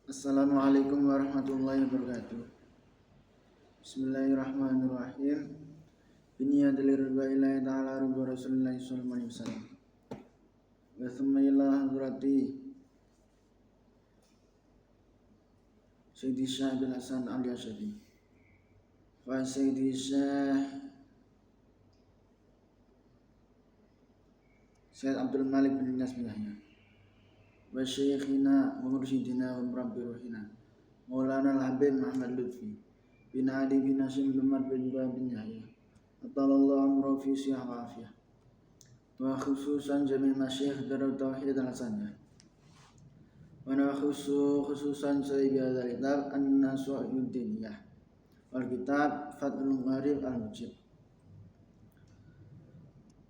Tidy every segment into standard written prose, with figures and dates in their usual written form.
Assalamualaikum warahmatullahi wabarakatuh. Bismillahirrahmanirrahim. Biniyatil ridha ilahi ta'ala rabbi rasulillahi sallallahu alaihi wasallam. Wa thumma ila hadrati Sayyidi Syekh bin Hasan al-Yashadi. Wa Sayyidi Syekh Abdul Malik bin Nas bin Yahya. Wa syekhina wa mursyidina wa murabbi ruhina Maulana al-Habib Muhammad Lutfi bin Ali bin Hashim bin Umar bin Yahya. Atalallahu amru fi sihah wa afiyah. Wa khususan jami' masyayikh darut tauhid al-hasanah. Wa khususan sahibi hadzal kitab an-nasu'uddiniyah wal kitab Fathul Gharib al-Mujib.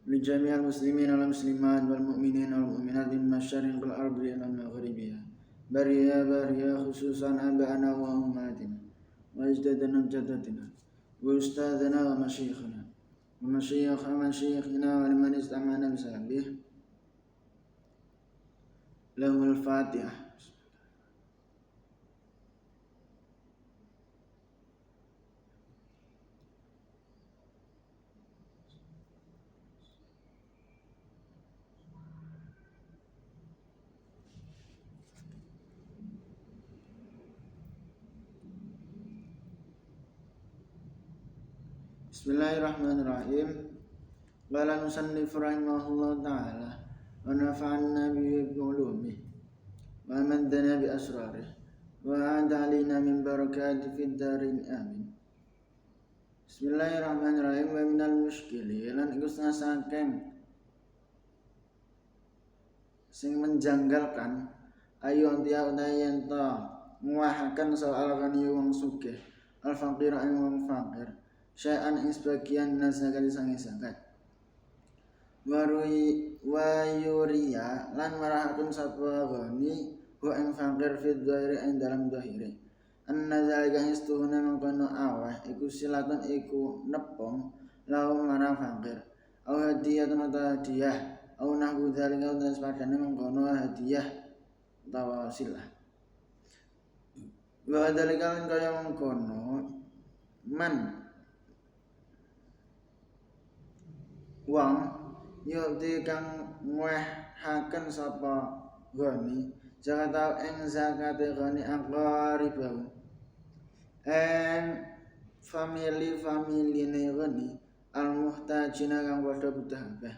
Li jami'al muslimin wal muslimat wal mu'minin wal mu'minat min masyariqil ardi ila maghribiha. Bariya khususan aba'ana wa ummatina wa ajdadana jaddatina wa ustadzana wa masyayikhina wa masyayikhina wa liman istamana bisabih. Lahul Fatihah. Bismillahirrahmanirrahim. Qala musannif rahimahullah ta'ala wa nafa'anna bi ulumih wa amadana bi asrarih wa adalina min barakati fid darin amin. Bismillahirrahmanirrahim. Wa minal muskili lan iku saking sing menjanggalkan ayu antia utayen ta nguwahaken soal kan wong sugih al faqir ing wong fakir syai'an ing sebagian nasakan sange-sangat wa yuriya lan marahaken sapa gani hu ing fakir fid dhairi ing dalam dhahire anna zalika istuhuna mangkono awah iku silatun iku nepong lahum marang fakir au hadiyatun ta hadiah au nahwu dzalika dan sepadane mangkono hadiah utawa silah wa dzalika lan kaya mangkono man wong yukti kang ngwehaken sapa gani zakat ing zakat gani aqribah family ne gani al muhtajina kang padha butuh kabeh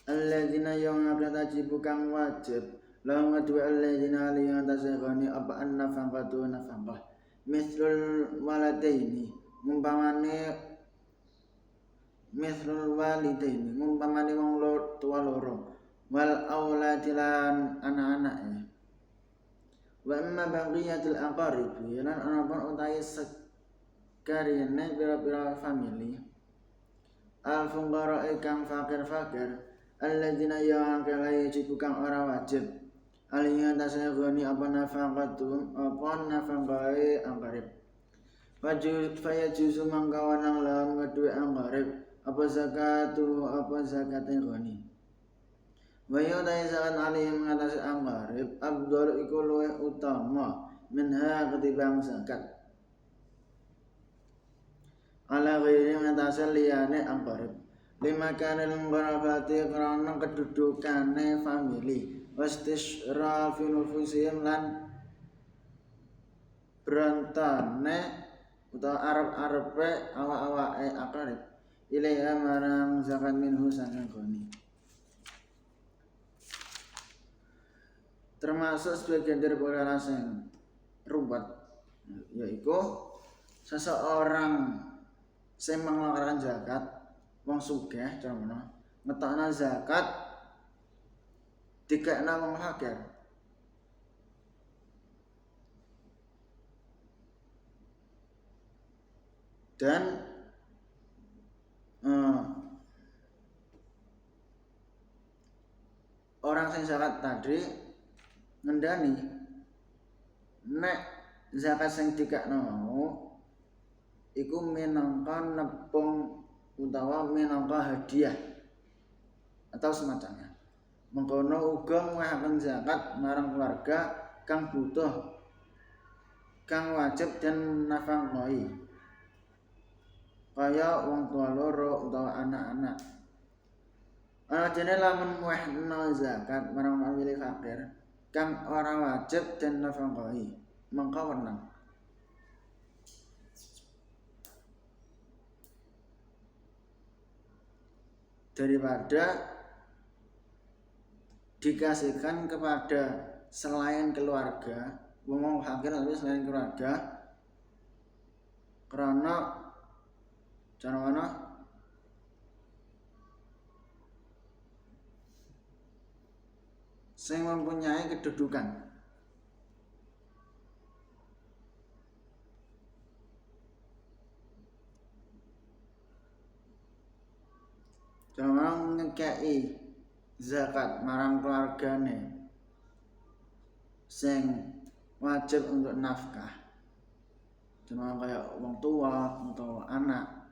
alladzina yang tajibu kang wajib lahum kedua alladzina aliyah tasagani apa an-nafaqatu nafaqah mislul waladaini mumpamane wong tua loro wal auladilan anak-anake wa amma baqiyatul aqarib lan ana pun utahe sekarine pira-pira family al fuqara kang fakir alladzina ya'kala yajibu kang ora wajib aliyah tasagani apa nafaqatun apa nafaqae aqarib fayajuzu mangkawanang lam kedue aqarib apa zakate gani wa yudai zakat alihim mengatasi aqarib abdul iku luwih utama minha ketimbang zakat ala ghairi mengatasi liyane aqarib lima kana lembarabati karena kedudukane family wastisrafi nufusihim lan berontane utawa arep-arepe awak-awake aqarib ilaiha marang zakat minhu saking goni. Termasuk sebagian dari perkara sing ruwet yaiku seseorang sing mengeluarkan zakat wong sugih contohnya ngetokna zakat dikekna wong fakir dan orang sing zakat tadi ngendani nek zakat sing dikekno mau iku minangka nepung utawa minangka hadiah atau semacamnya. Mengkono uga muahaken zakat marang keluarga kang butuh kang wajib den nafkahi kaya wong tua loro utawa anak-anak. Dene lamun muahno zakat marang famili fakir kang ora wajib den nafkahi mengko wenang daripada dikasihkan kepada selain keluarga, wong fakir tapi selain keluarga, karena cara mana? Sing mempunyai kedudukan. Cara ngekei zakat marang keluargane sing wajib untuk nafkah. Cuma kayak wong tua atau anak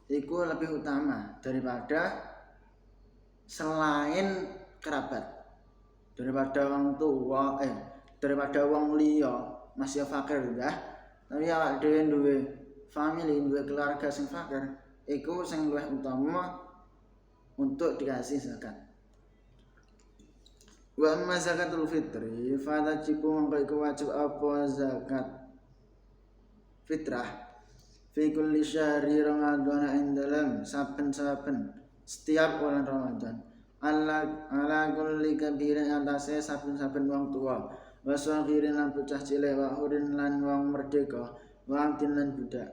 itu lebih utama daripada selain kerabat, daripada wong tua daripada wong liya masih fakir ya, tapi awak dhewe duwe family, duwe keluarga sing fakir, iku sing luwih utama untuk dikasih zakat. Wa amma zakatul fitri fa tajibu mongko iku wajib apa zakat fitrah fi kulli syahri Ramadan ing dalam saben-saben setiap bulan Ramadan ala kulli kabirin atase saben-saben wong tua wa saghirin lan bocah cilik wa hurin lan wong merdeka wa abdin lan budak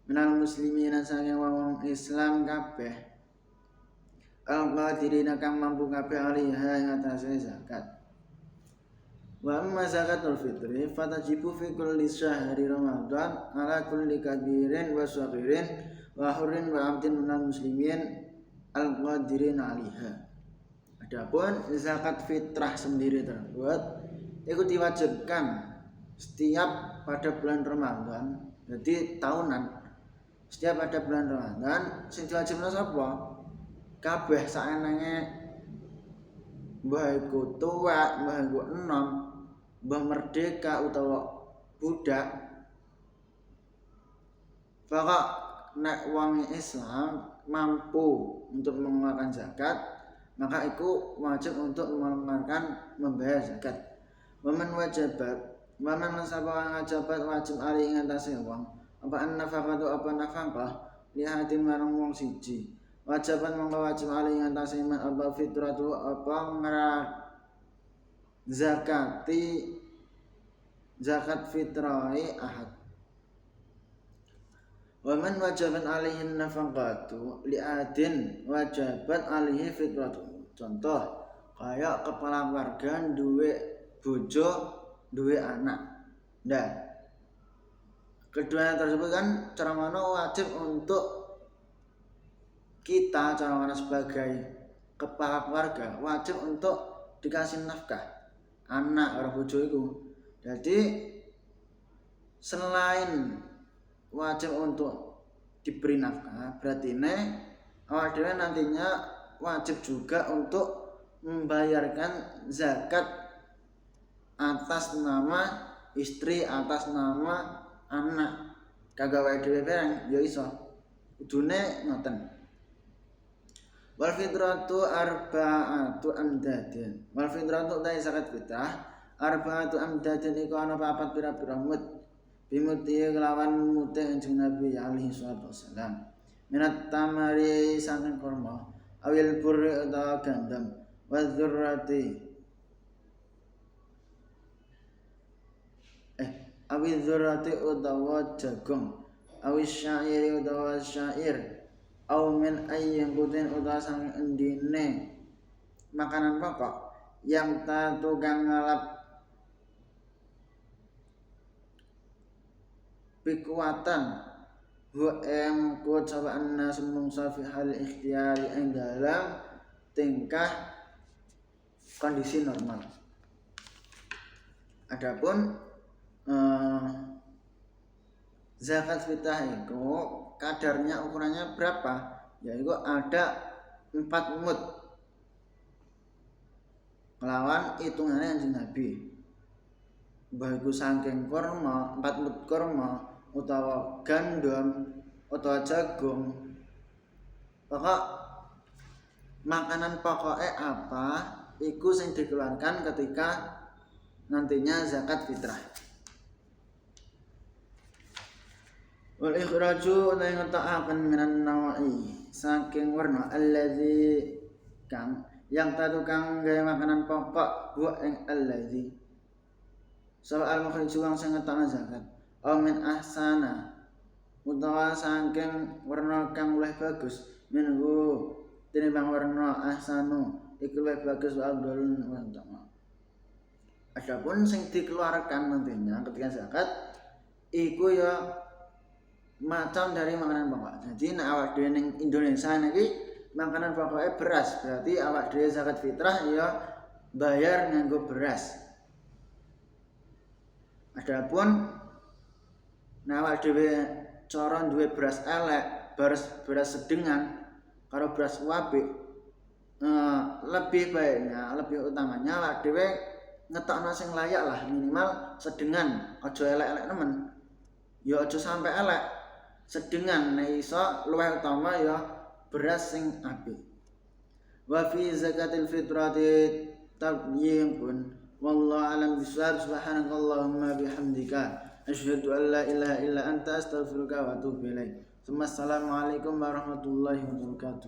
minal muslimin saking wong Islam kabeh al-qadirina kang mampu kabeh alaiha ing atase zakat. Wa amma zakatul fitri fatajibu fi kulli syahri Ramadan ala kulli kabirin wa saghirin wa hurrin wa abdin minal muslimin al-qadirina alaiha. Adapun zakat fitrah sendiri tersebut itu diwajibkan setiap pada bulan Ramadan. Jadi tahunan setiap pada bulan Ramadan sing diwajibna sapa? Kabeh saenenge mbah iku tuwek, mbah iku enom, mbah merdeka utawa budak. Pokok nek wong Islam mampu untuk mengeluarkan zakat, maka itu wajib untuk mengeluarkan membayar zakat. Waman wajibat, waman sapa wajibat wajib ali ing atase wong. Apa an-nafaqatu apa nafaqah li hadin marang wong siji. Wajiban mongko wajib ali ing atase man apa fitratu apa ngrak zakati zakat fitrai ahad. Wa man wajaban alaihi nafaqatu li adin wajabat alaihi fitratu. Contoh kayak kepala keluarga duwe bojo, duwe anak. Nah, keduanya tersebut kan cara mana wajib untuk kita cara mana sebagai kepala keluarga wajib untuk dikasih nafkah anak orang bojo itu. Jadi selain wajib untuk diberi nafkah, berarti awak dhewe nantinya wajib juga untuk membayarkan zakat atas nama istri, atas nama anak. Kagak wae dhewe bareng ya iso. Kudune ngoten. Wal fitratu arba'atu amdadin. Wal fitratu ta zakat fitrah arba'atu amdadin iku ana papat pira-pira mut. Bimuti kelawan mute Kanjeng Nabi alaihi salatu wasalam. Minat tamari saking kurma, awil burri utawa gandum, wa dzurrati. Awil dzurrati utawa jagung, awil syairi utawa syair. Au min ayyin kutin utawa sang endine makanan pokok yang tukang ngalap pikuatan wa em ku cobaan nasmungsa fi hal ikhtiyari ing dalam tingkah kondisi normal. Adapun zakat fitrah itu kadarnya ukurannya berapa? Yaitu ada 4 mud. kelawan hitungane Kanjeng Nabi. Mbah iku saking kurma, 4 mut kurma utawa gandum utawa jagung. Pokok makanan pokoknya apa iku sing dikeluarkan ketika nantinya zakat fitrah. Wal ikhraju la yata'akan minan nawa'i saking warna alladzi kang yang tukang gawe makanan pokok huwa ing alladzi soal mukhriju wong sing ngetokno zakat au min ahsana utawa saking warna kang luwih bagus minhu tinimbang warna ahsanu iku luwih bagus wa abdulun wa ta'ala. Adapun sing dikeluarkan nantinya ketika zakat iku ya macam dari makanan pokok. Jadi nek awak dhewe ning Indonesia niki makanan pokoknya beras, berarti awak dhewe zakat fitrah ya bayar nganggo beras. Adapun nek awak dhewe cara duwe beras elek, beras sedengan karo beras apik, lebih baiknya, lebih utamanya awak dhewe ngetokno sing layak lah, minimal sedengan, aja elek-elek nemen. Ya aja sampai elek. Sedengan nek iso luwih utama ya beras sing apik. Wa fi zakatil fitrati tabyinun wallahu alam bisawab. Subhanakallahumma bihamdika asyhadu an la ilaha illa anta astaghfiruka wa atubu ilaik. Assalamualaikum warahmatullahi wabarakatuh.